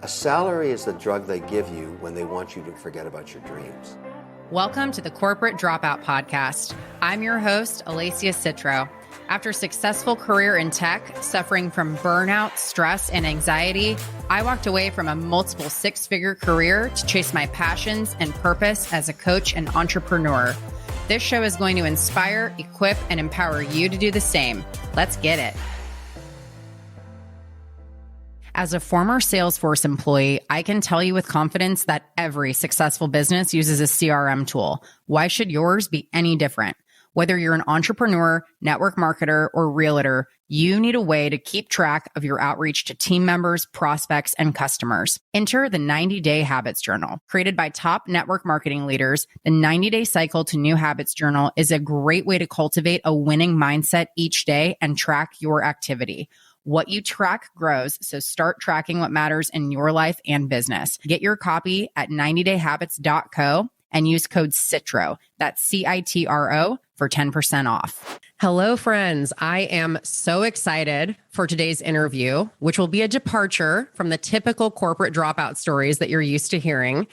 A salary is the drug they give you when they want you to forget about your dreams. Welcome to the Corporate Dropout Podcast. I'm your host, Alacia Citro. After a successful career in tech, suffering from burnout, stress, and anxiety, I walked away from a multiple six-figure career to chase my passions and purpose as a coach and entrepreneur. This show is going to inspire, equip, and empower you to do the same. Let's get it. As a former Salesforce employee, I can tell you with confidence that every successful business uses a CRM tool. Why should yours be any different? Whether you're an entrepreneur, network marketer, or realtor, you need a way to keep track of your outreach to team members, prospects, and customers. Enter the 90-Day Habits Journal. Created by top network marketing leaders, the 90-Day Cycle to New Habits Journal is a great way to cultivate a winning mindset each day and track your activity. What you track grows, so start tracking what matters in your life and business. Get your copy at 90dayhabits.co and use code CITRO, that's CITRO, for 10% off. Hello, friends. I am so excited for today's interview, which will be a departure from the typical corporate dropout stories that you're used to hearing.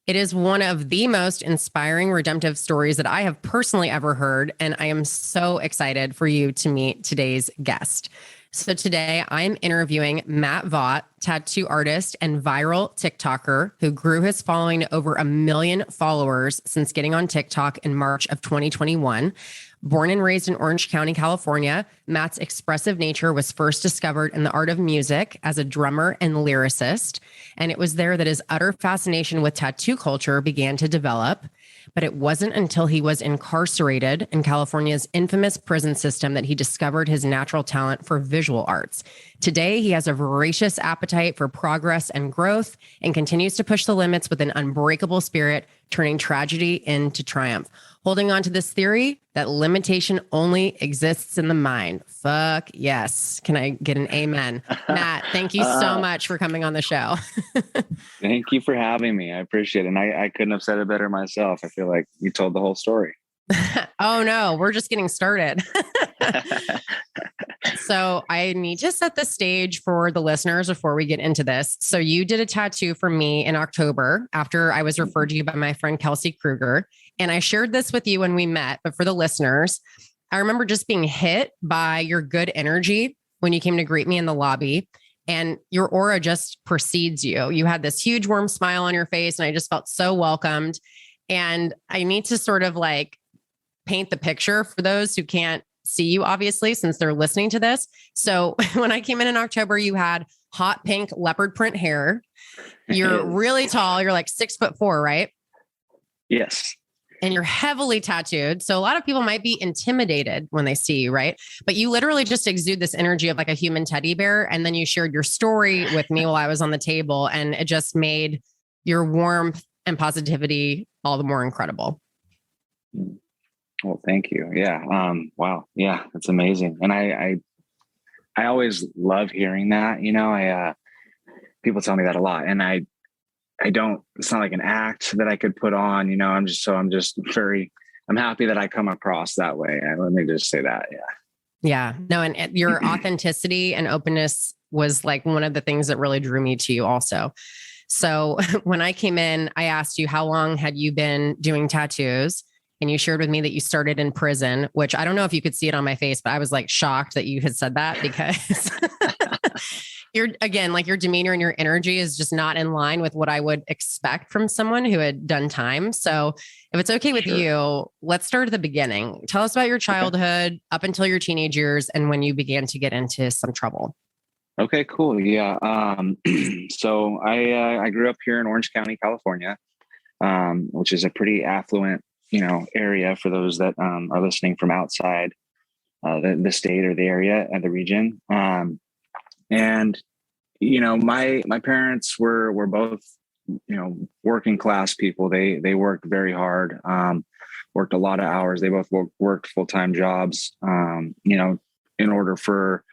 It is one of the most inspiring, redemptive stories that I have personally ever heard, and I am so excited for you to meet today's guest. So today I'm interviewing Matt Vaught, tattoo artist and viral TikToker who grew his following to over 1 million followers since getting on TikTok in March of 2021. Born and raised in Orange County, California, Matt's expressive nature was first discovered in the art of music as a drummer and lyricist. And it was there that his utter fascination with tattoo culture began to develop. But it wasn't until he was incarcerated in California's infamous prison system that he discovered his natural talent for visual arts. Today, he has a voracious appetite for progress and growth and continues to push the limits with an unbreakable spirit, turning tragedy into triumph. Holding on to this theory that limitation only exists in the mind. Fuck yes. Can I get an amen? Matt, thank you so much for coming on the show. Thank you for having me. I appreciate it. And I couldn't have said it better myself. I feel like you told the whole story. Oh no, we're just getting started. So I need to set the stage for the listeners before we get into this. So you did a tattoo for me in October after I was referred to you by my friend Kelsey Kruger. And I shared this with you when we met, but for the listeners, I remember just being hit by your good energy when you came to greet me in the lobby, and your aura just precedes you. You had this huge warm smile on your face, and I just felt so welcomed. And I need to sort of like paint the picture for those who can't see you, obviously, since they're listening to this. So when I came in October, you had hot pink leopard print hair. You're really tall. You're like 6'4", right? Yes. And you're heavily tattooed. So a lot of people might be intimidated when they see you, right? But you literally just exude this energy of like a human teddy bear. And then you shared your story with me while I was on the table. And it just made your warmth and positivity all the more incredible. Well, thank you. Yeah. Wow. Yeah. That's amazing. And I always love hearing that, people tell me that a lot, and I don't, it's not like an act that I could put on, I'm happy that I come across that way. And let me just say that. Yeah. Yeah. No, and your authenticity and openness was like one of the things that really drew me to you also. So when I came in, I asked you, how long had you been doing tattoos? And you shared with me that you started in prison, which I don't know if you could see it on my face, but I was like shocked that you had said that because your demeanor and your energy is just not in line with what I would expect from someone who had done time. So if it's okay with you, let's start at the beginning. Tell us about your childhood up until your teenage years and when you began to get into some trouble. Okay, cool. Yeah. So I grew up here in Orange County, California, which is a pretty affluent, area for those that are listening from outside the state or the area and the region. And my parents were both, working class people. They worked very hard, worked a lot of hours. They both worked full-time jobs, in order for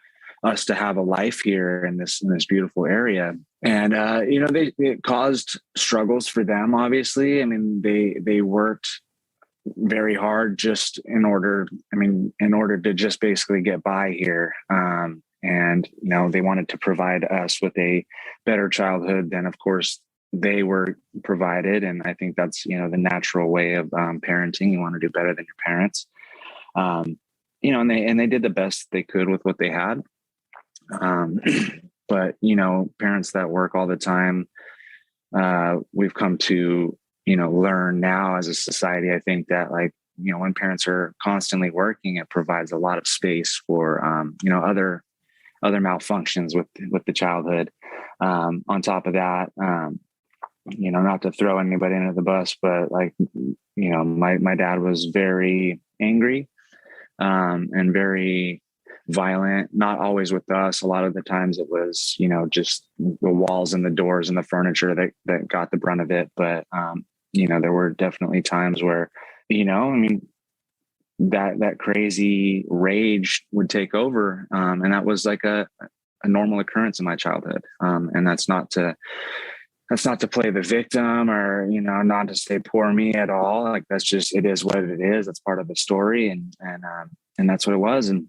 us to have a life here in this beautiful area. And, it caused struggles for them, obviously. I mean, they worked very hard just in order to just basically get by here. And, they wanted to provide us with a better childhood than, of course, they were provided. And I think that's, the natural way of parenting. You want to do better than your parents. And they did the best they could with what they had. But, parents that work all the time, we've come to, learn now as a society, I think that when parents are constantly working, it provides a lot of space for, other malfunctions with the childhood. On top of that, not to throw anybody under the bus, but my dad was very angry, and very violent, not always with us. A lot of the times it was, just the walls and the doors and the furniture that got the brunt of it. But, there were definitely times where, that crazy rage would take over. And that was like a normal occurrence in my childhood. And that's not to play the victim or, not to say poor me at all. Like, that's just, it is what it is. That's part of the story. And that's what it was. And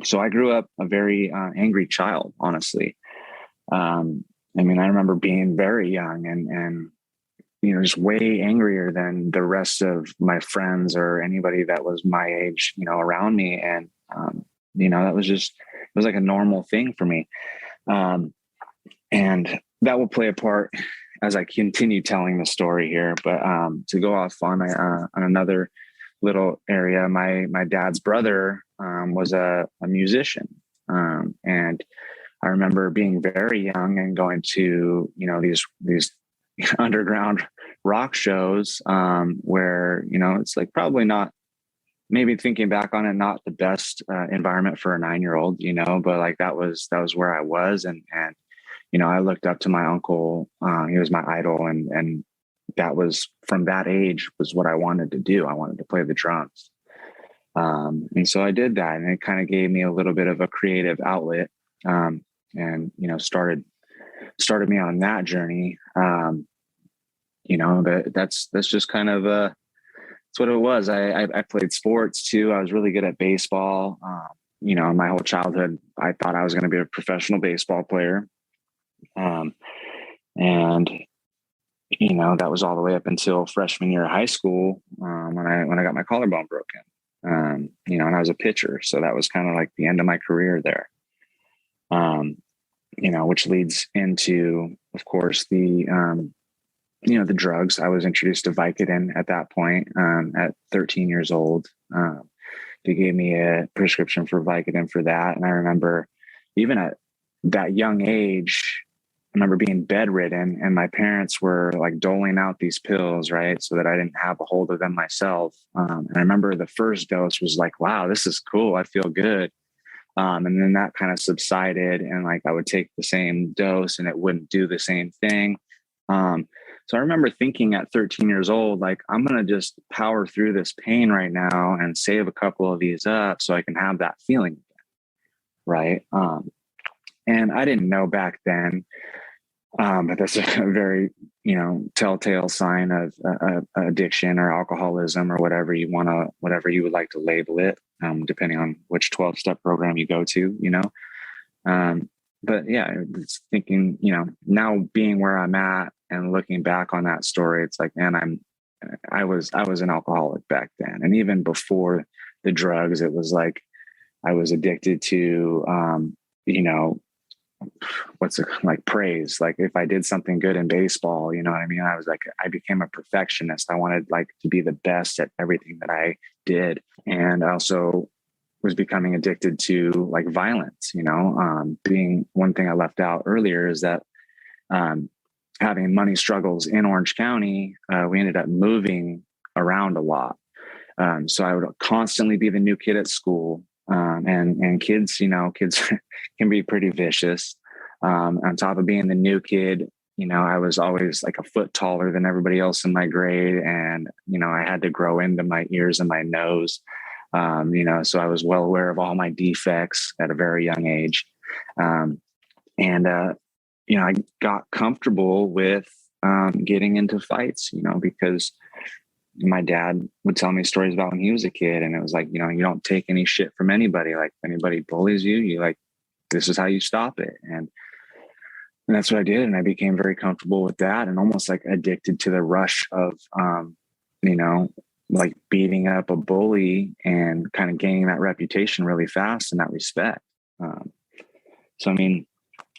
so I grew up a very angry child, honestly. I remember being very young and, just way angrier than the rest of my friends or anybody that was my age, around me. And, that was just, it was like a normal thing for me. And that will play a part as I continue telling the story here. But to go off on another little area, my dad's brother was a musician. And I remember being very young and going to, these underground rock shows where, it's like probably not, maybe thinking back on it, not the best environment for a 9-year-old, but like that was where I was. And I looked up to my uncle. He was my idol. And that was, from that age, was what I wanted to do. I wanted to play the drums. And so I did that, and it kind of gave me a little bit of a creative outlet, and, started me on that journey. But that's just kind of, that's what it was. I played sports too. I was really good at baseball. My whole childhood, I thought I was going to be a professional baseball player. And, that was all the way up until freshman year of high school, when I got my collarbone broken, and I was a pitcher. So that was kind of like the end of my career there. Which leads into, of course, the drugs. I was introduced to Vicodin at that point, at 13 years old. They gave me a prescription for Vicodin for that. And I remember, even at that young age, I remember being bedridden, and my parents were like doling out these pills, right, so that I didn't have a hold of them myself. And I remember the first dose was like, wow, this is cool. I feel good. And then that kind of subsided, and like I would take the same dose and it wouldn't do the same thing. So I remember thinking at 13 years old, like, I'm going to just power through this pain right now and save a couple of these up so I can have that feeling again. Right. And I didn't know back then, but that's a very, telltale sign of addiction or alcoholism or whatever you would like to label it, depending on which 12-step program you go to, but yeah, it's thinking, now being where I'm at and looking back on that story, it's like, man, I was an alcoholic back then. And even before the drugs, it was like, I was addicted to, what's it like, praise. Like, if I did something good in baseball, you know what I mean? I was like, I became a perfectionist. I wanted like to be the best at everything that I did. And I also was becoming addicted to like violence, being one thing I left out earlier is that, having money struggles in Orange County, we ended up moving around a lot. So I would constantly be the new kid at school. And kids, kids can be pretty vicious. On top of being the new kid, I was always like a foot taller than everybody else in my grade. And, I had to grow into my ears and my nose, so I was well aware of all my defects at a very young age. I got comfortable with getting into fights, because my dad would tell me stories about when he was a kid, and it was like, you don't take any shit from anybody. Like, if anybody bullies you, you like this is how you stop it. And that's what I did. And I became very comfortable with that and almost like addicted to the rush of, like beating up a bully and kind of gaining that reputation really fast in that respect. So, I mean,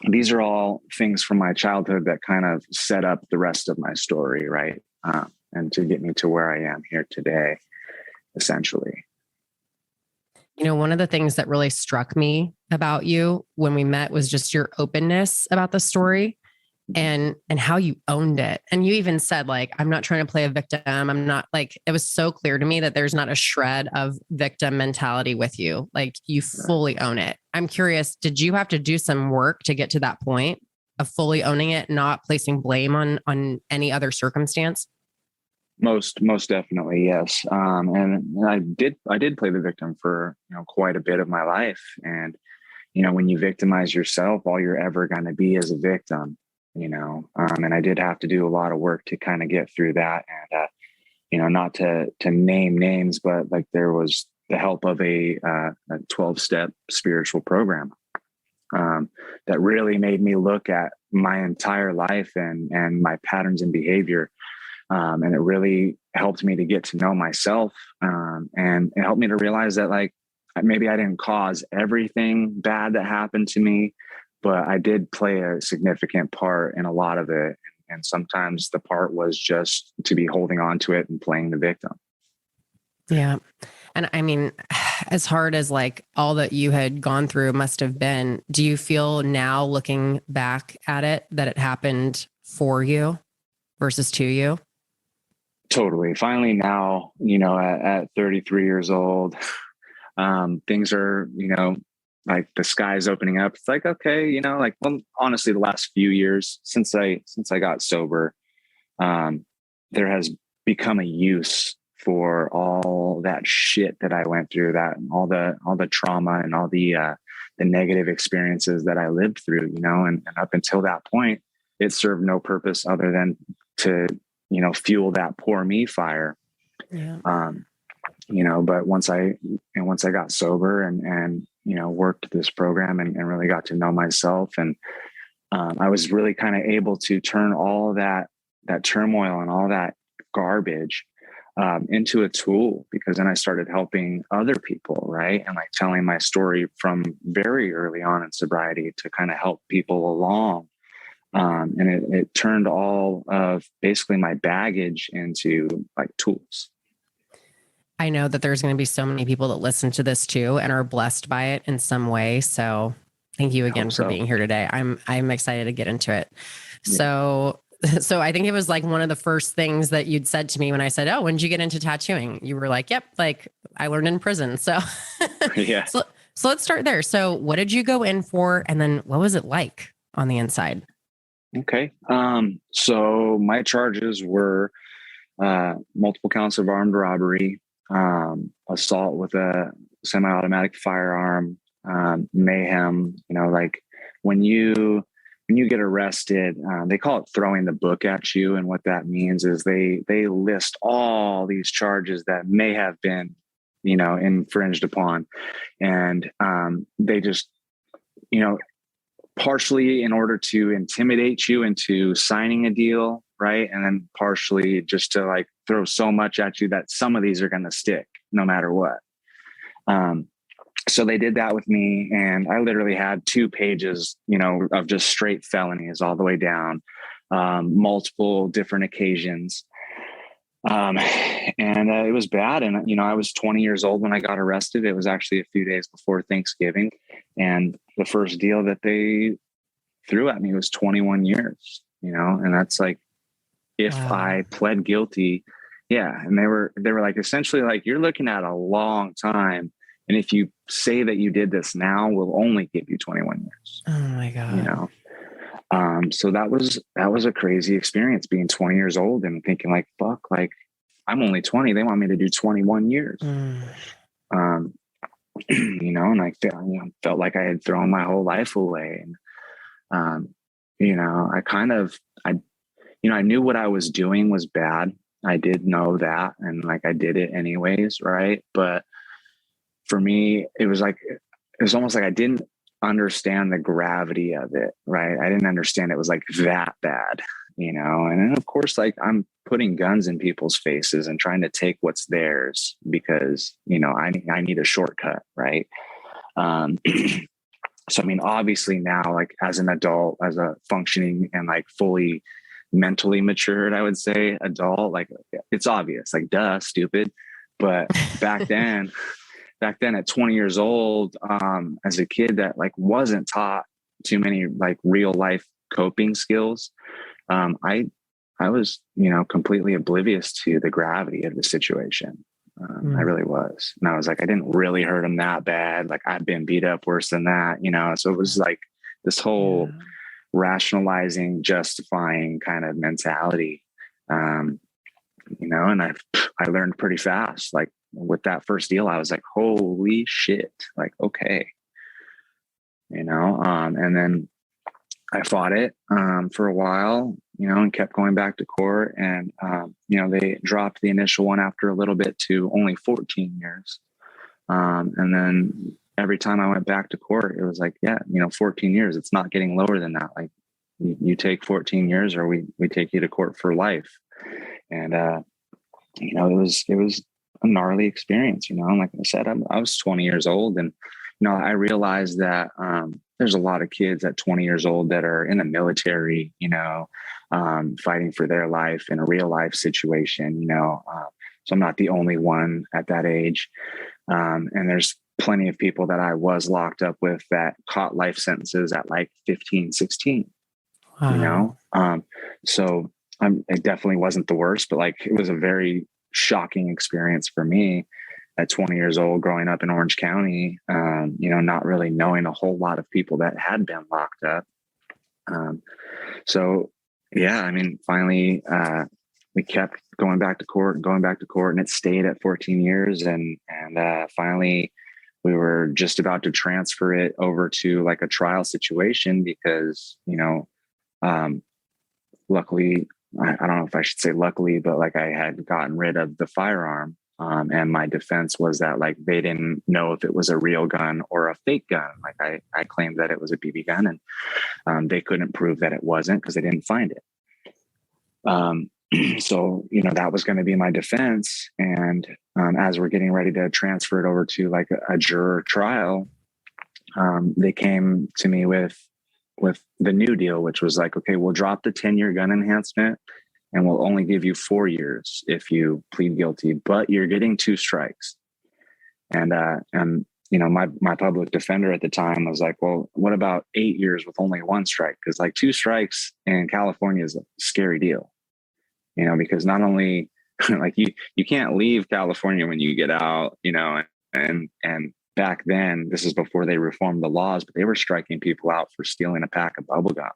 these are all things from my childhood that kind of set up the rest of my story, right? And to get me to where I am here today, essentially. You know, one of the things that really struck me about you when we met was just your openness about the story and how you owned it. And you even said, like, I'm not trying to play a victim. I'm not, like, it was so clear to me that there's not a shred of victim mentality with you. Like, you fully own it. I'm curious, did you have to do some work to get to that point of fully owning it, not placing blame on any other circumstance? Most definitely, yes. And I did play the victim for, quite a bit of my life. And, when you victimize yourself, all you're ever going to be is a victim, and I did have to do a lot of work to kind of get through that. And, not to name names, but like there was the help of a 12-step spiritual program that really made me look at my entire life and my patterns and behavior. And it really helped me to get to know myself. And it helped me to realize that, like, maybe I didn't cause everything bad that happened to me, but I did play a significant part in a lot of it. And sometimes the part was just to be holding on to it and playing the victim. Yeah. And I mean, as hard as like all that you had gone through must have been, do you feel now looking back at it that it happened for you versus to you? Totally. Finally now, at 33 years old, things are, like the sky's opening up. It's like, okay, well, honestly, the last few years since I got sober, there has become a use for all that shit that I went through, that all the trauma and all the negative experiences that I lived through, and up until that point, it served no purpose other than to, fuel that poor me fire. Yeah. But once I got sober and worked this program and really got to know myself, and I was really kind of able to turn all that turmoil and all that garbage into a tool, because then I started helping other people, right? And like telling my story from very early on in sobriety to kind of help people along. And it turned all of basically my baggage into like tools. I know that there's going to be so many people that listen to this too and are blessed by it in some way. So thank you again for being here today. I'm excited to get into it. Yeah. So I think it was like one of the first things that you'd said to me when I said, "Oh, when did you get into tattooing?" You were like, "Yep, like I learned in prison." So yeah. So let's start there. So what did you go in for? And then what was it like on the inside? Okay. So my charges were multiple counts of armed robbery, assault with a semi-automatic firearm, mayhem. Like when you get arrested, they call it throwing the book at you. And what that means is they list all these charges that may have been, infringed upon. And they just, partially in order to intimidate you into signing a deal, right? And then partially just to like throw so much at you that some of these are going to stick no matter what. So they did that with me, and I literally had 2 pages, of just straight felonies all the way down, multiple different occasions. And it was bad. And, I was 20 years old when I got arrested. It was actually a few days before Thanksgiving. And the first deal that they threw at me was 21 years, and that's like, if I pled guilty. Yeah. And they were like, essentially like, you're looking at a long time. And if you say that you did this now, we'll only give you 21 years. Oh my God. So that was a crazy experience, being 20 years old and thinking like, fuck, like I'm only 20. They want me to do 21 years. And I felt like I had thrown my whole life away. And, I knew what I was doing was bad. I did know that. And like, I did it anyways. Right. But for me, it was almost like I didn't understand the gravity of it, right? I didn't understand it was like that bad, and then of course, like I'm putting guns in people's faces and trying to take what's theirs because, I need a shortcut. Right. So, I mean, obviously now, like as an adult, as a functioning and like fully mentally matured, I would say adult, like it's obvious, like duh, stupid. But back then, at 20 years old, as a kid that like wasn't taught too many like real life coping skills, I was, completely oblivious to the gravity of the situation. I really was. And I was like, I didn't really hurt him that bad. Like I've been beat up worse than that, So it was like this whole rationalizing, justifying kind of mentality, and I learned pretty fast. Like with that first deal, I was like, holy shit, like, okay. And then I fought it for a while, and kept going back to court. And, they dropped the initial one after a little bit to only 14 years. And then every time I went back to court, it was like, 14 years, it's not getting lower than that. Like you take 14 years or we take you to court for life. And, it was a gnarly experience, like I said, I was 20 years old and, I realized that, there's a lot of kids at 20 years old that are in the military, fighting for their life in a real life situation, so I'm not the only one at that age. And there's plenty of people that I was locked up with that caught life sentences at like 15, 16, Wow. So it definitely wasn't the worst, but like, it was a very shocking experience for me at 20 years old, growing up in Orange County, not really knowing a whole lot of people that had been locked up. So yeah, I mean, finally, we kept going back to court, and it stayed at 14 years. And finally we were just about to transfer it over to like a trial situation because, luckily, I don't know if I should say luckily, but like I had gotten rid of the firearm. And my defense was that like they didn't know if it was a real gun or a fake gun. Like I claimed that it was a BB gun, and they couldn't prove that it wasn't because they didn't find it. So that was going to be my defense. And as we're getting ready to transfer it over to like a juror trial, they came to me with the new deal, which was like, okay, we'll drop the 10-year gun enhancement. And we'll only give you 4 years if you plead guilty, but you're getting 2 strikes. And my public defender at the time was like, well, what about 8 years with only 1 strike? Because like 2 strikes in California is a scary deal, because not only like you can't leave California when you get out, and back then, this is before they reformed the laws, but they were striking people out for stealing a pack of bubble gum.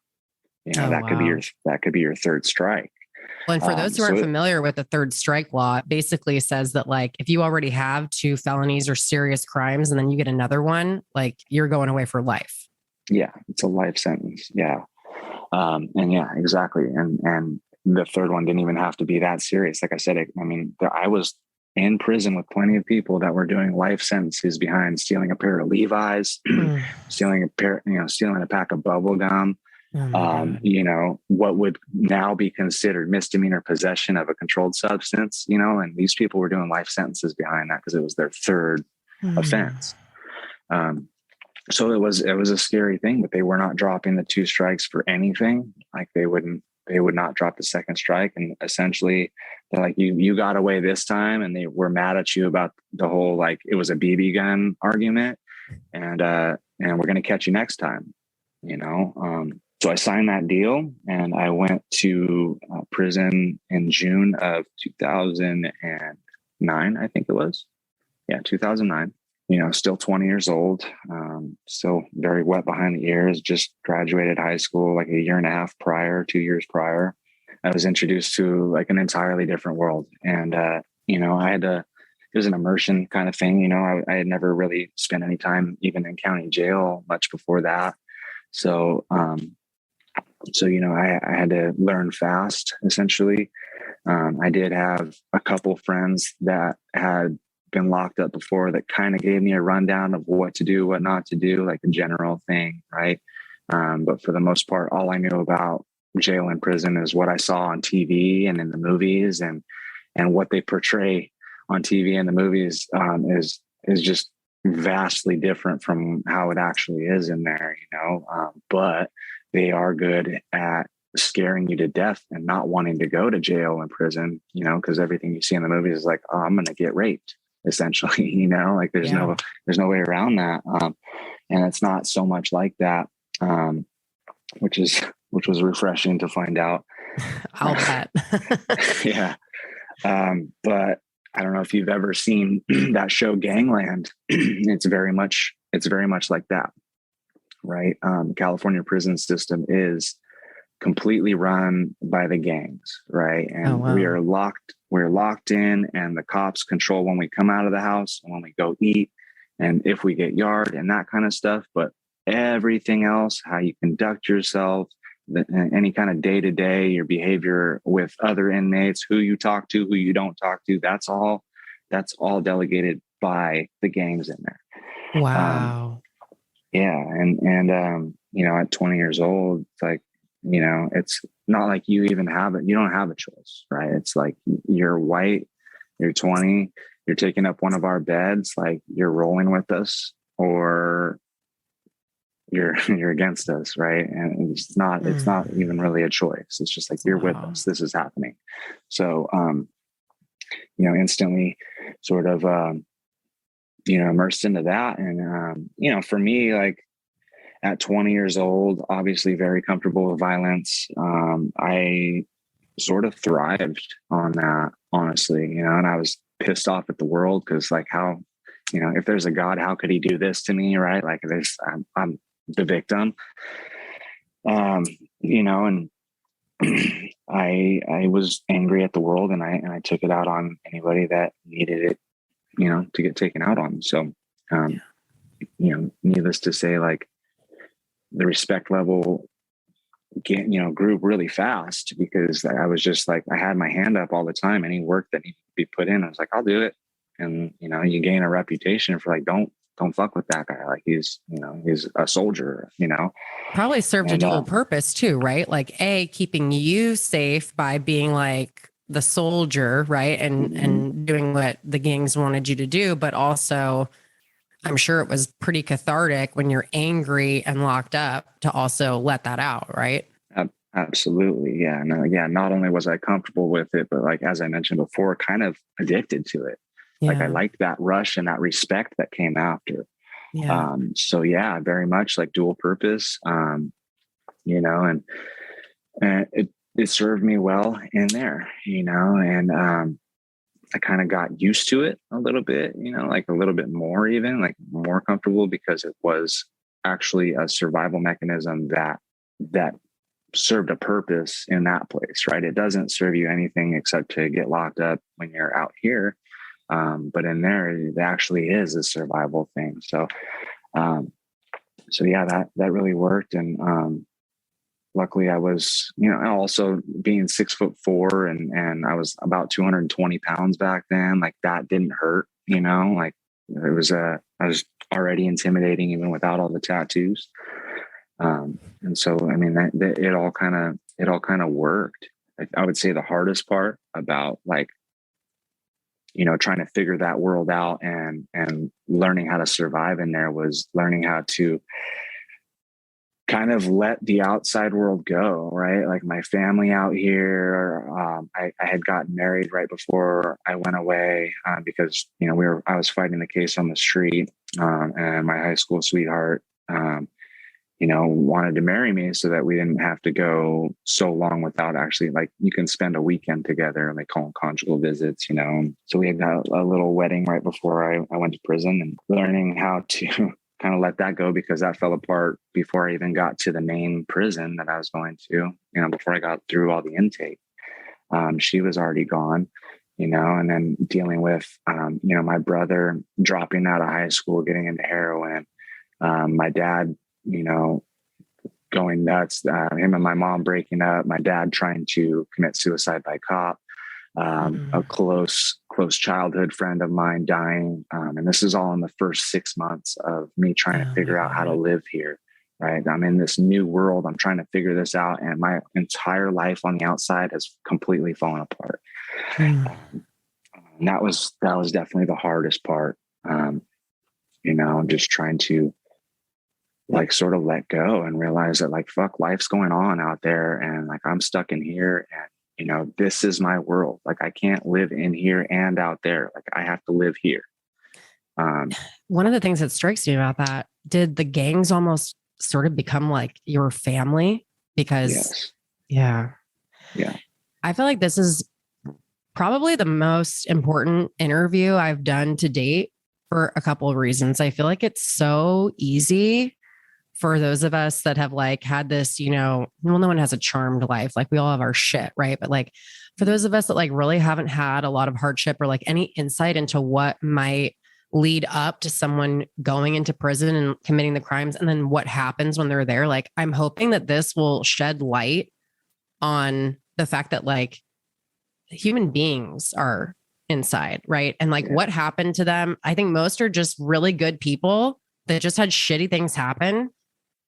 That could be your 3rd strike. Well, and for those who aren't familiar with the 3rd strike law, it basically says that like if you already have 2 felonies or serious crimes and then you get another one, like you're going away for life. Yeah, it's a life sentence. Yeah. And yeah, exactly. And the 3rd one didn't even have to be that serious. Like I said, I was in prison with plenty of people that were doing life sentences behind stealing a pair of Levi's, stealing a pack of bubble gum. What would now be considered misdemeanor possession of a controlled substance, and these people were doing life sentences behind that because it was their 3rd offense. So it was a scary thing, but they were not dropping the 2 strikes for anything. Like they would not drop the 2nd strike. And essentially they're like, you got away this time. And they were mad at you about the whole, like it was a BB gun argument and we're going to catch you next time, So I signed that deal and I went to prison in June of 2009, I think it was. Yeah, 2009. Still 20 years old, still very wet behind the ears, just graduated high school like a year and a half prior, 2 years prior. I was introduced to like an entirely different world. And, it was an immersion kind of thing. I had never really spent any time even in county jail much before that. So, I had to learn fast, essentially. I did have a couple friends that had been locked up before that kind of gave me a rundown of what to do, what not to do, like a general thing, right? But for the most part, all I knew about jail and prison is what I saw on TV and in the movies, and what they portray on TV and the movies is just vastly different from how it actually is in there, but they are good at scaring you to death and not wanting to go to jail and prison, because everything you see in the movies is like, oh, I'm going to get raped, essentially, like there's no way around that. And it's not so much like that, which was refreshing to find out. I'll bet. Yeah. But I don't know if you've ever seen that show Gangland. It's very much like that, right? California prison system is completely run by the gangs, right? And we're locked in, and the cops control when we come out of the house and when we go eat, and if we get yard and that kind of stuff. But everything else, how you conduct yourself, any kind of day-to-day, your behavior with other inmates, who you talk to, who you don't talk to, that's all delegated by the gangs in there. Wow. Yeah. And at 20 years old, it's like, it's not like you don't have a choice, right? It's like, you're white, you're 20, you're taking up one of our beds, like you're rolling with us, or you're against us, right? And it's not even really a choice. It's just like, you're with us, this is happening. So instantly sort of immersed into that. And for me, like at 20 years old, obviously very comfortable with violence, I sort of thrived on that, honestly, and I was pissed off at the world, because like, how, if there's a God, how could he do this to me, right? Like I'm the victim, and I was angry at the world, and I took it out on anybody that needed it, to get taken out on. So, needless to say, like the respect level grew really fast, because I was just like, I had my hand up all the time. Any work that needed to be put in, I was like, I'll do it. And, you gain a reputation for like, don't fuck with that guy. Like he's a soldier, Probably served a dual purpose too, right? Like keeping you safe by being like the soldier, right? And doing what the gangs wanted you to do, but also I'm sure it was pretty cathartic when you're angry and locked up to also let that out, right? Absolutely. Yeah. No, yeah. Not only was I comfortable with it, but like, as I mentioned before, kind of addicted to it. Yeah. Like I liked that rush and that respect that came after. Yeah. So yeah, very much like dual purpose, and it served me well in there, and I kind of got used to it a little bit, like a little bit more, even like more comfortable, because it was actually a survival mechanism that served a purpose in that place, right? It doesn't serve you anything except to get locked up when you're out here. But in there, it actually is a survival thing. So yeah, that really worked. And luckily I was, also being 6'4" and I was about 220 pounds back then, like that didn't hurt, like it was I was already intimidating even without all the tattoos. And so, I mean, that it all kind of worked. I would say the hardest part about like, trying to figure that world out and learning how to survive in there was learning how to kind of let the outside world go, right? Like my family out here, I had gotten married right before I went away, because, I was fighting the case on the street, and my high school sweetheart, wanted to marry me so that we didn't have to go so long without actually, like, you can spend a weekend together, and they call them conjugal visits, So we had got a little wedding right before I went to prison, and learning how to kind of let that go, because that fell apart before I even got to the main prison that I was going to, before I got through all the intake. She was already gone, and then dealing with, my brother dropping out of high school, getting into heroin, my dad, going nuts, him and my mom breaking up, my dad trying to commit suicide by cop, a close close childhood friend of mine dying. And this is all in the first 6 months of me trying to figure out how to live here. Right. I'm in this new world. I'm trying to figure this out. And my entire life on the outside has completely fallen apart. And that was definitely the hardest part. I'm just trying to like sort of let go and realize that like, fuck, life's going on out there. And like, I'm stuck in here and, this is my world. Like I can't live in here and out there. Like I have to live here. One of the things that strikes me about that, did the gangs almost sort of become like your family? Because yes. Yeah. I feel like this is probably the most important interview I've done to date for a couple of reasons. I feel like it's so easy for those of us that have like had this, no one has a charmed life. Like we all have our shit, right? But like for those of us that like really haven't had a lot of hardship or like any insight into what might lead up to someone going into prison and committing the crimes and then what happens when they're there, like I'm hoping that this will shed light on the fact that like human beings are inside, right? And like what happened to them. I think most are just really good people that just had shitty things happen.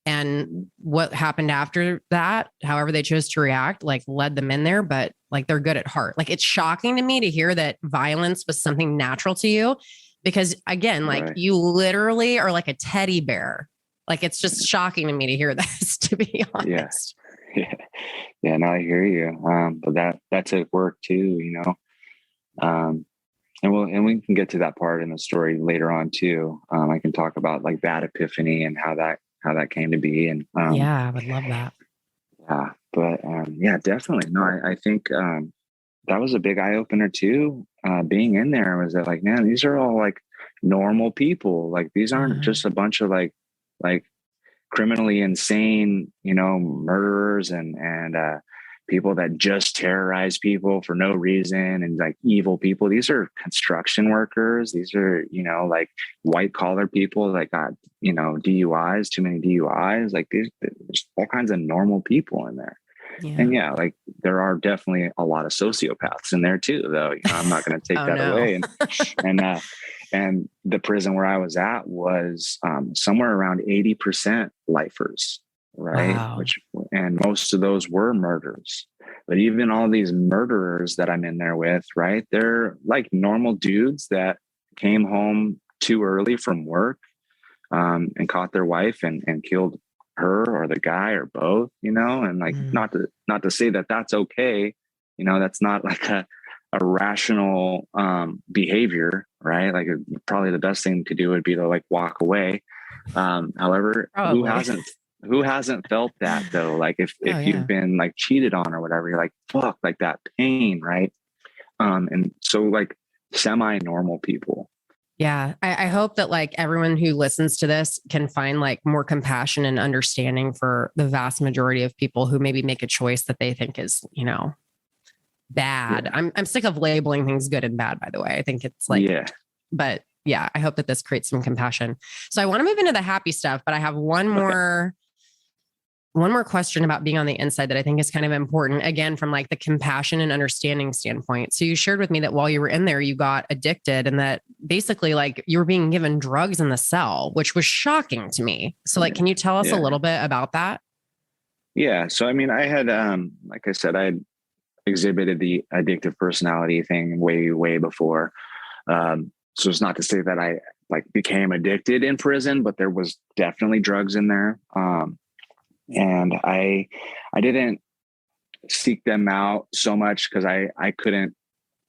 And what happened after that, however they chose to react, like led them in there, but like they're good at heart. Like it's shocking to me to hear that violence was something natural to you because again, like you literally are like a teddy bear. Like it's just shocking to me to hear this, to be honest. Yeah, no, I hear you. But that took work too, and we can get to that part in the story later on too. I can talk about like that epiphany and how that came to be. And I would love that. Yeah, but definitely. No, I think that was a big eye opener too. Being in there was that like, man, these are all like normal people. Like these aren't just a bunch of like criminally insane, murderers and people that just terrorize people for no reason and like evil people. These are construction workers. These are, like white collar people that got, DUIs, too many DUIs. Like there's all kinds of normal people in there. Yeah. And like there are definitely a lot of sociopaths in there too, though. I'm not going to take that away. And the prison where I was at was somewhere around 80% lifers, right? Wow. And most of those were murders. But even all these murderers that I'm in there with, right? They're like normal dudes that came home too early from work and caught their wife and killed her or the guy or both, and like not to say that that's okay, that's not like a rational behavior, right? Like probably the best thing to do would be to like walk away. However, who hasn't felt that though? Like if you've been like cheated on or whatever, you're like, fuck, like that pain, right? And so like semi-normal people. Yeah. I hope that like everyone who listens to this can find like more compassion and understanding for the vast majority of people who maybe make a choice that they think is, bad. Yeah. I'm sick of labeling things good and bad, by the way. I think it's like, but I hope that this creates some compassion. So I want to move into the happy stuff, but I have one more question about being on the inside that I think is kind of important, again, from like the compassion and understanding standpoint. So you shared with me that while you were in there, you got addicted and that basically like you were being given drugs in the cell, which was shocking to me. So like, can you tell us a little bit about that? Yeah. So, I mean, I had, like I said, I had exhibited the addictive personality thing way, way before. So it's not to say that I like became addicted in prison, but there was definitely drugs in there. And I didn't seek them out so much because I couldn't,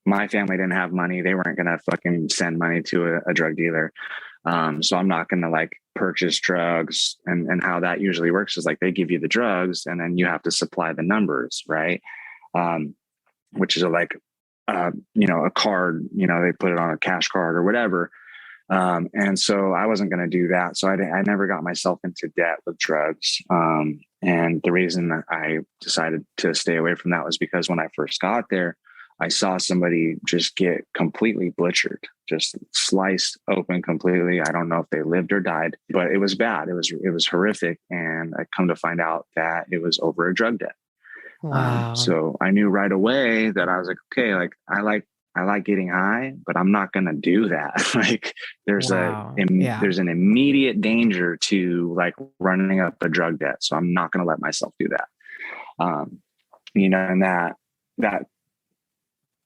my family didn't have money. They weren't going to fucking send money to a drug dealer. So I'm not going to like purchase drugs and how that usually works is like, they give you the drugs and then you have to supply the numbers. Right. Which is like, a card, they put it on a cash card or whatever. And so I wasn't going to do that. So I never got myself into debt with drugs. And the reason that I decided to stay away from that was because when I first got there, I saw somebody just get completely butchered, just sliced open completely. I don't know if they lived or died, but it was bad. It was horrific. And I come to find out that it was over a drug debt. Wow. So I knew right away that I was like, okay, like I I like getting high, but I'm not going to do that. Like there's there's an immediate danger to like running up a drug debt. So I'm not going to let myself do that. You know, and that,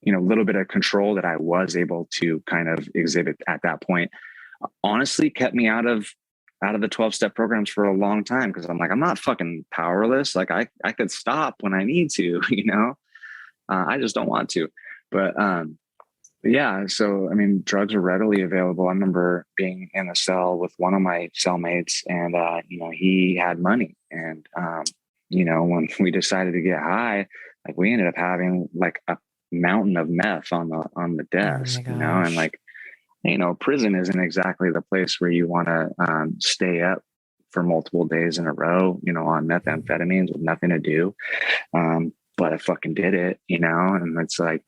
you know, little bit of control that I was able to kind of exhibit at that point, honestly kept me out of the 12-step programs for a long time. Cause I'm like, I'm not fucking powerless. Like I could stop when I need to, you know, I just don't want to, but yeah. So, I mean, drugs are readily available. I remember being in a cell with one of my cellmates and, you know, he had money and, you know, when we decided to get high, like we ended up having like a mountain of meth on the desk, you know, and like, you know, prison isn't exactly the place where you want to stay up for multiple days in a row, you know, on methamphetamines with nothing to do. But I fucking did it, you know, and it's like,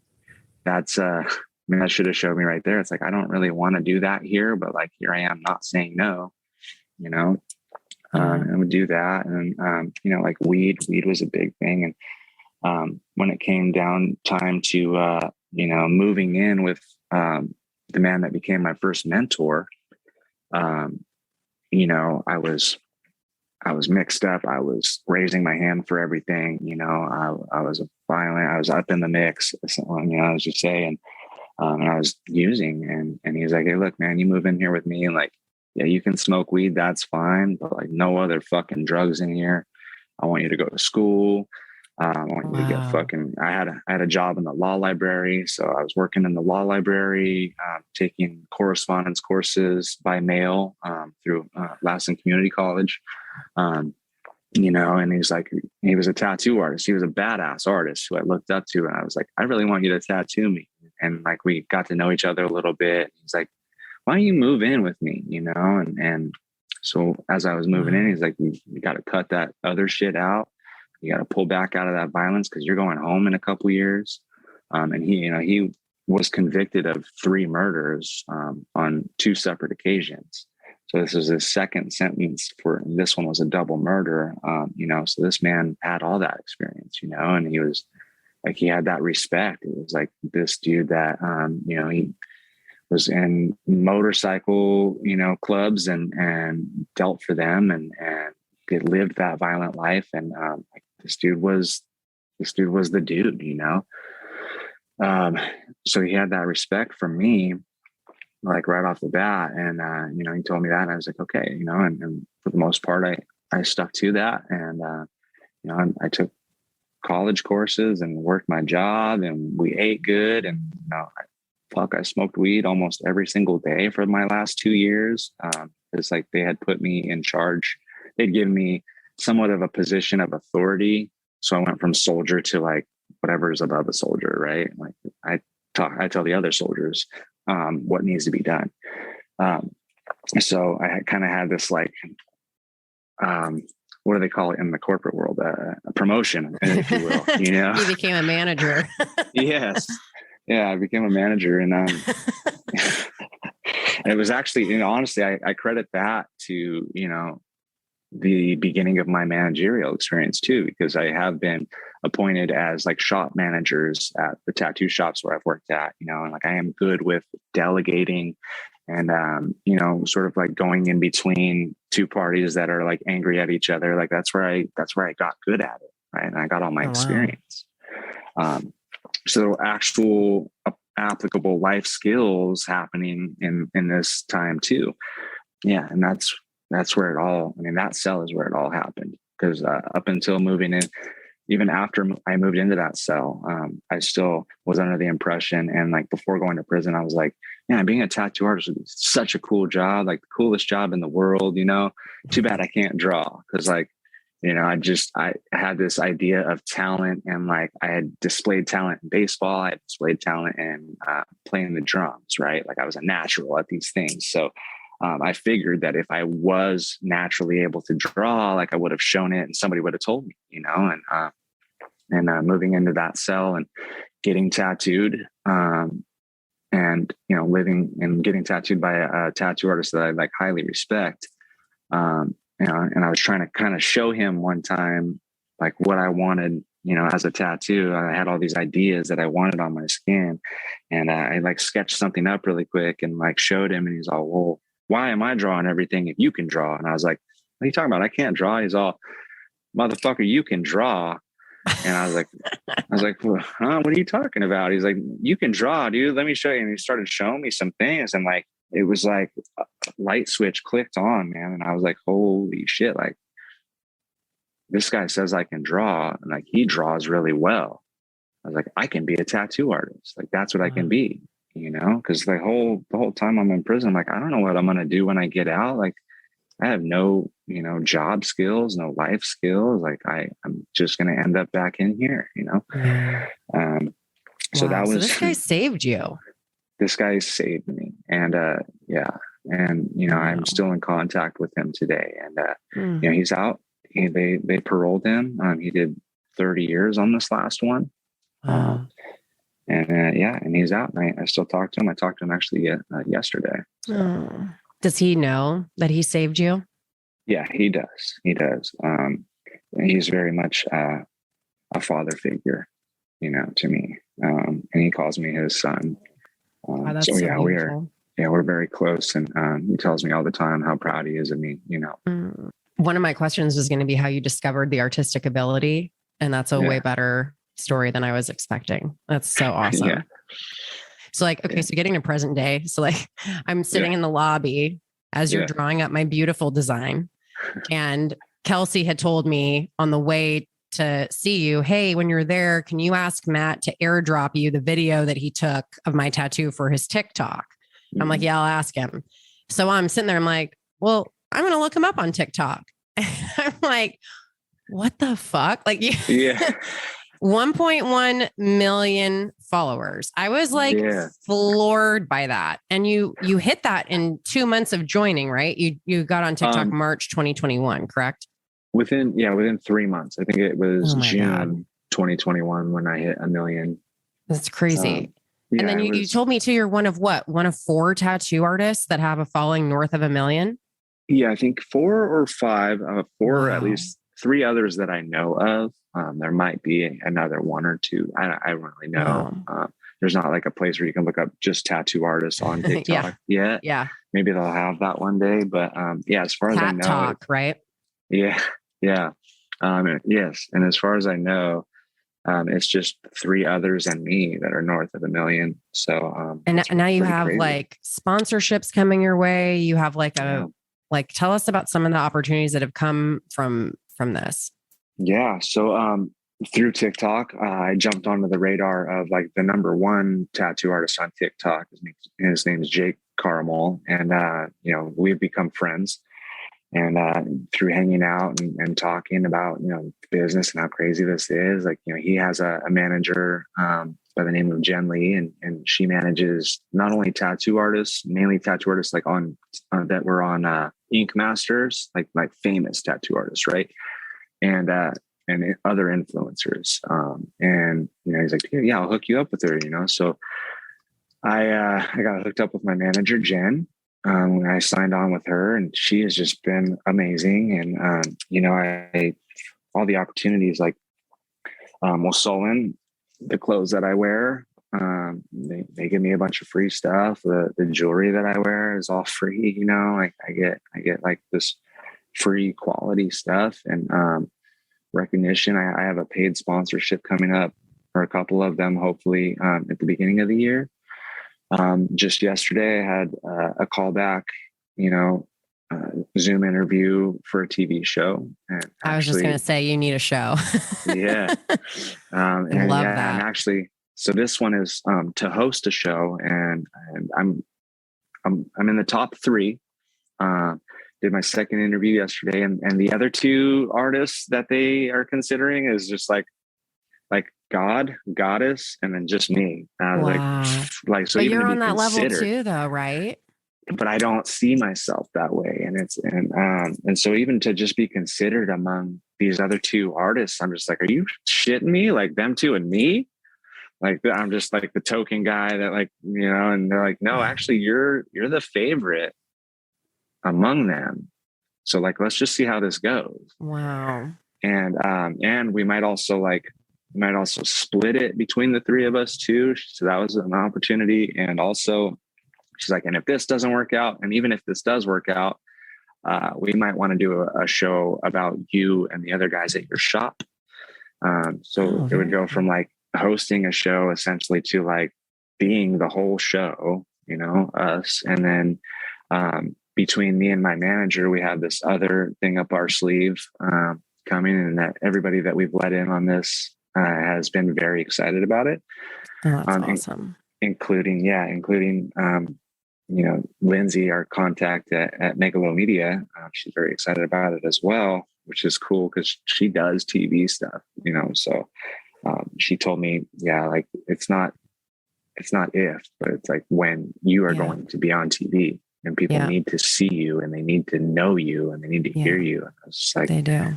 that's, I mean, that should have showed me right there. It's like, I don't really want to do that here, but like, here I am not saying no, you know, and would do that. And, you know, like weed was a big thing. And when it came down time to, you know, moving in with the man that became my first mentor, you know, I was mixed up. I was raising my hand for everything. You know, I was violent. I was up in the mix. You know, I was just saying, and I was using. And he was like, "Hey, look, man, you move in here with me, and like, yeah, you can smoke weed. That's fine, but like, no other fucking drugs in here. I want you to go to school. I want you to get fucking." I had a job in the law library, so I was working in the law library, taking correspondence courses by mail through Lassen Community College. You know, and he was a tattoo artist. He was a badass artist who I looked up to, and I was like, I really want you to tattoo me. And like we got to know each other a little bit. He's like, why don't you move in with me? You know, and so as I was moving in, he's like, you got to cut that other shit out. You got to pull back out of that violence because you're going home in a couple years. And he was convicted of 3 murders on 2 separate occasions. So this was his second sentence for this one was a double murder. You know, so this man had all that experience, you know, and he was like, he had that respect. It was like this dude that, you know, he was in motorcycle, you know, clubs and dealt for them and lived that violent life. And like this dude was the dude, you know? So he had that respect for me, like right off the bat. And, you know, he told me that and I was like, okay, you know, and for the most part, I stuck to that. And, you know, I took college courses and worked my job and we ate good. And, you know, I smoked weed almost every single day for my last 2 years. It's like they had put me in charge. They'd given me somewhat of a position of authority. So I went from soldier to like whatever is above a soldier, right? Like I tell the other soldiers what needs to be done. So I kind of had this like, what do they call it in the corporate world? A promotion, if you will, you know? You became a manager. Yes. Yeah, I became a manager and it was actually, you know, honestly, I credit that to, you know, the beginning of my managerial experience too, because I have been appointed as like shop managers at the tattoo shops where I've worked at, you know, and like I am good with delegating and, you know, sort of like going in between 2 parties that are like angry at each other. Like that's where I got good at it. Right. And I got all my experience. So actual applicable life skills happening in this time too. Yeah. And that's where it all, I mean, that cell is where it all happened because up until moving in, even after I moved into that cell, I still was under the impression. And like before going to prison, I was like, man, being a tattoo artist is such a cool job, like the coolest job in the world, you know, too bad I can't draw. Cause like, you know, I had this idea of talent and like I had displayed talent in baseball. I had displayed talent in playing the drums, right? Like I was a natural at these things. So I figured that if I was naturally able to draw, like I would have shown it and somebody would have told me, you know, and moving into that cell and getting tattooed and, you know, living and getting tattooed by a tattoo artist that I like highly respect. You know, and I was trying to kind of show him one time, like what I wanted as a tattoo, I had all these ideas that I wanted on my skin, and I like sketched something up really quick and like showed him, and he's all, well, why am I drawing everything if you can draw? And I was like, what are you talking about? I can't draw. He's all, motherfucker, you can draw. And I was like, well, huh? What are you talking about? He's like, you can draw, dude. Let me show you. And he started showing me some things, and like, it was like a light switch clicked on, man. And I was like, holy shit. Like, this guy says I can draw, and like, he draws really well. I was like, I can be a tattoo artist. Like, that's what I can be, cause the whole time I'm in prison, I'm like, I don't know what I'm going to do when I get out. Like, I have no, job skills, no life skills. Like, I'm just going to end up back in here, Yeah. So that was, this guy saved you. This guy saved me. And, yeah. And, I'm still in contact with him today, and, he's out. They paroled him. He did 30 years on this last one. Wow. And he's out. And I still talk to him. I talked to him actually yesterday. So. Does he know that he saved you? Yeah, he does. He does. He's very much a father figure, to me. And he calls me his son. Wow, that's so yeah, beautiful. we're very close. And he tells me all the time how proud he is of me, One of my questions was going to be how you discovered the artistic ability. And that's a way better story than I was expecting. That's so awesome. Yeah. So like, okay, so getting to present day. So like I'm sitting in the lobby as you're drawing up my beautiful design. And Kelsey had told me on the way to see you, hey, when you're there, can you ask Matt to airdrop you the video that he took of my tattoo for his TikTok? I'm like, yeah, I'll ask him. So I'm sitting there. I'm like, well, I'm going to look him up on TikTok. I'm like, what the fuck? Like, yeah. 1.1 million followers. I was like floored by that. And you hit that in 2 months of joining, right? You got on TikTok March 2021, correct? Within 3 months. I think it was June God. 2021 when I hit 1 million. That's crazy. And then you told me too, you're one of 4 tattoo artists that have a following north of 1 million? Yeah, I think 4 or 5, 4 or at least 3 others that I know of. There might be another 1 or 2. I don't really know. Wow. There's not like a place where you can look up just tattoo artists on TikTok yet. Yeah. Maybe they'll have that one day. But as far as I know, Talk, right? Yeah. Yeah. Yes. And as far as I know, it's just 3 others and me that are north of 1 million. So, and now you have crazy. like sponsorships coming your way. You have like tell us about some of the opportunities that have come from this. Yeah. So, through TikTok, I jumped onto the radar of like the number 1 tattoo artist on TikTok. His name is Jake Caramel. And, we've become friends. And through hanging out and talking about, business and how crazy this is, like, he has a manager by the name of Jen Lee, and she manages not only tattoo artists, mainly tattoo artists like on that were on Ink Masters, like famous tattoo artists, right? And other influencers. And he's like, yeah, I'll hook you up with her, So I got hooked up with my manager, Jen. When I signed on with her, and she has just been amazing. And, I all the opportunities, like, Solon, the clothes that I wear, they give me a bunch of free stuff. The jewelry that I wear is all free, like I get like this free quality stuff and, recognition. I have a paid sponsorship coming up, or a couple of them, hopefully, at the beginning of the year. Just yesterday, I had a callback, Zoom interview for a TV show. And I was just going to say, you need a show. Yeah. I love that. And actually, so this one is to host a show, and I'm in the top 3. Did my second interview yesterday, and the other 2 artists that they are considering is just like God, goddess, and then just me. Wow. So but even you're to on be that level considered, too, though, right? But I don't see myself that way. And so even to just be considered among these other 2 artists, I'm just like, are you shitting me? Like them 2 and me? Like, I'm just like the token guy that, like, and they're like, no, actually you're the favorite among them. So like, let's just see how this goes. Wow. And we might also like might also split it between the three of us too. So that was an opportunity. And also she's like, and if this doesn't work out, and even if this does work out, we might want to do a show about you and the other guys at your shop. So it would go from like hosting a show essentially to like being the whole show, you know, us. And then between me and my manager, we have this other thing up our sleeve coming, and that everybody that we've let in on this has been very excited about it. Oh, that's awesome. Including, you know, Lindsay, our contact at Megalo Media. She's very excited about it as well, which is cool because she does TV stuff, you know. So she told me, like it's not if, but it's like when you are going to be on TV and people need to see you and they need to know you and they need to hear you. And it's just like, they do.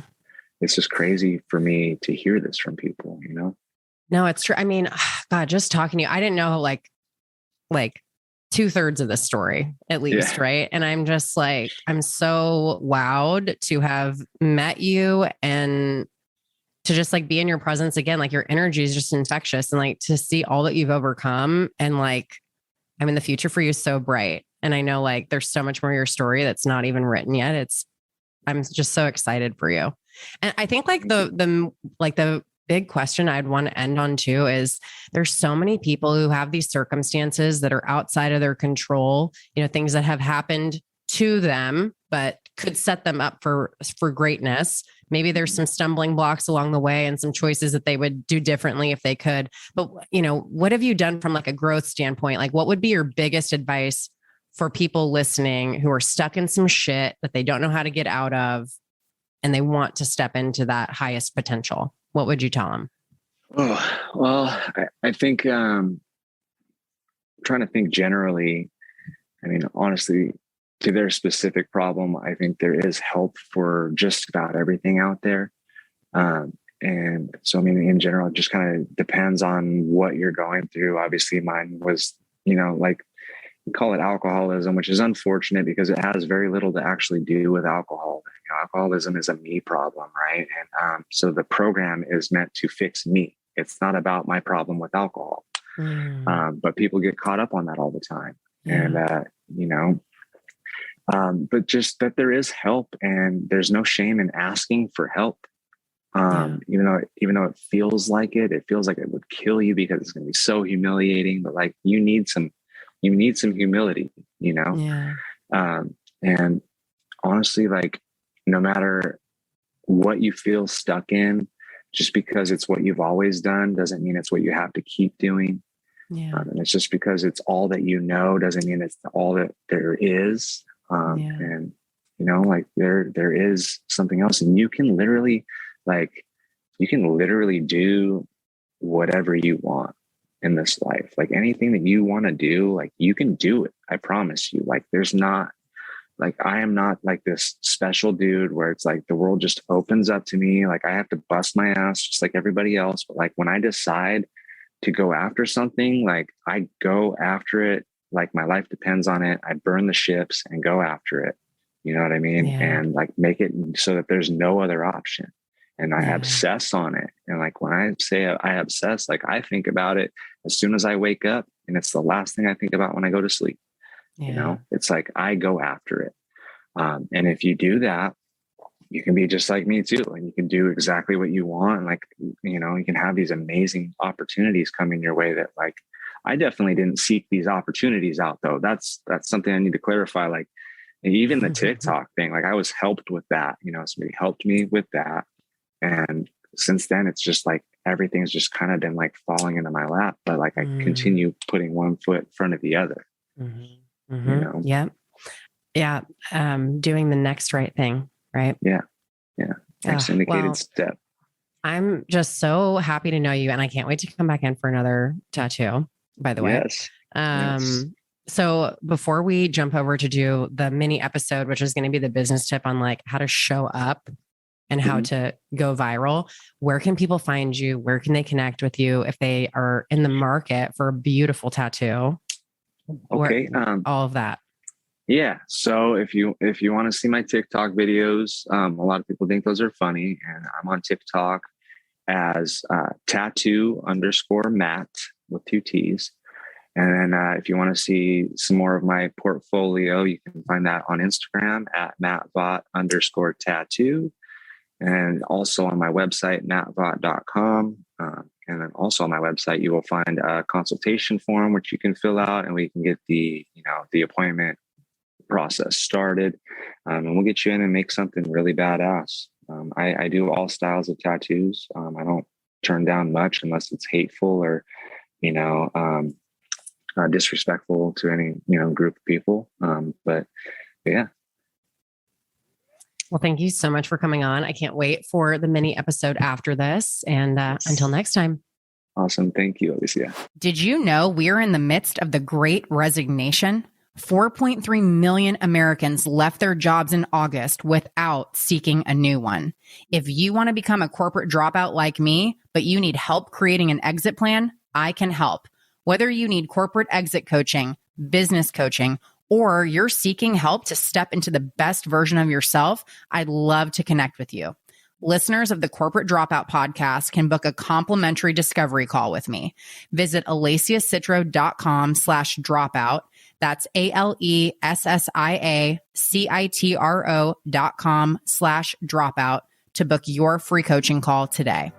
It's just crazy for me to hear this from people, you know? No, it's true. I mean, God, just talking to you, I didn't know like 2/3 of the story at least. Right. And I'm just like, I'm so wowed to have met you and to just like be in your presence again. Like your energy is just infectious, and like to see all that you've overcome, and like, I mean, the future for you is so bright. And I know like there's so much more of your story that's not even written yet. I'm just so excited for you. And I think like the big question I'd want to end on too is there's so many people who have these circumstances that are outside of their control, you know, things that have happened to them, but could set them up for greatness. Maybe there's some stumbling blocks along the way and some choices that they would do differently if they could. But, you know, what have you done from like a growth standpoint? Like what would be your biggest advice for people listening who are stuck in some shit that they don't know how to get out of and they want to step into that highest potential? What would you tell them? Oh, well, I think trying to think generally, I mean, honestly, to their specific problem, I think there is help for just about everything out there. And so, I mean, in general, it just kind of depends on what you're going through. Obviously, mine was, you know, like we call it alcoholism, which is unfortunate because it has very little to actually do with alcohol. You know, alcoholism is a me problem, right? And so the program is meant to fix me. It's not about my problem with alcohol. But people get caught up on that all the time. And, you know, but just that there is help and there's no shame in asking for help. Even though it feels like it would kill you because it's going to be so humiliating, but like you need some humility, you know? And honestly, like no matter what you feel stuck in, just because it's what you've always done doesn't mean it's what you have to keep doing. And it's just because it's all that you know doesn't mean it's all that there is. And you know, like there is something else, and you can literally do whatever you want in this life. Like anything that you want to do, like you can do it. I promise you. Like there's not, like I am not like this special dude where it's like the world just opens up to me. Like I have to bust my ass just like everybody else. But like when I decide to go after something, like I go after it. Like my life depends on it. I burn the ships and go after it. You know what I mean? And like make it so that there's no other option. And I obsess on it. And like when I say I obsess, like I think about it as soon as I wake up, and it's the last thing I think about when I go to sleep. You know, it's like I go after it. And if you do that, you can be just like me too. And you can do exactly what you want. And like, you know, you can have these amazing opportunities coming your way that like, I definitely didn't seek these opportunities out though. That's something I need to clarify. Like even the TikTok thing, like I was helped with that, you know, somebody helped me with that. And since then it's just like, everything's just kind of been like falling into my lap, but like I continue putting one foot in front of the other, you know? Doing the next right thing. Right. Next indicated step. I'm just so happy to know you, and I can't wait to come back in for another tattoo, by the way. Yes. So before we jump over to do the mini episode, which is going to be the business tip on like how to show up and how to go viral, where can people find you? Where can they connect with you if they are in the market for a beautiful tattoo? Okay. All of that. Yeah. So if you want to see my TikTok videos, a lot of people think those are funny, and I'm on TikTok as tattoo_Matt with 2 T's. And then if you want to see some more of my portfolio, you can find that on Instagram at mattvaught_tattoo. And also on my website, mattvaught.com. And then also on my website, you will find a consultation form, which you can fill out, and we can get the appointment process started. And we'll get you in and make something really badass. I do all styles of tattoos. I don't turn down much unless it's hateful or, disrespectful to any, group of people. But yeah. Well, thank you so much for coming on. I can't wait for the mini episode after this. And until next time. Awesome. Thank you, Alicia. Did you know we're in the midst of the Great Resignation? 4.3 million Americans left their jobs in August without seeking a new one. If you want to become a corporate dropout like me, but you need help creating an exit plan, I can help. Whether you need corporate exit coaching, business coaching, or you're seeking help to step into the best version of yourself, I'd love to connect with you. Listeners of the Corporate Dropout podcast can book a complimentary discovery call with me. Visit alesiacitro.com/dropout. That's ALESSIACITRO.com/dropout to book your free coaching call today.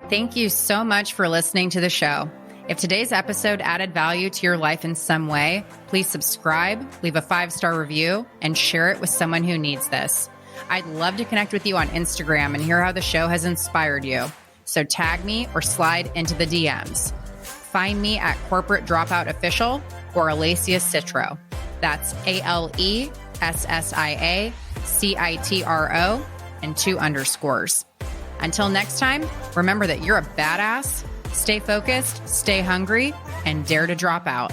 Thank you so much for listening to the show. If today's episode added value to your life in some way, please subscribe, leave a 5-star review, and share it with someone who needs this. I'd love to connect with you on Instagram and hear how the show has inspired you. So tag me or slide into the DMs. Find me at Corporate Dropout Official or Alesia Citro. That's ALESSIACITRO and 2 underscores. Until next time, remember that you're a badass. Stay focused, stay hungry, and dare to drop out.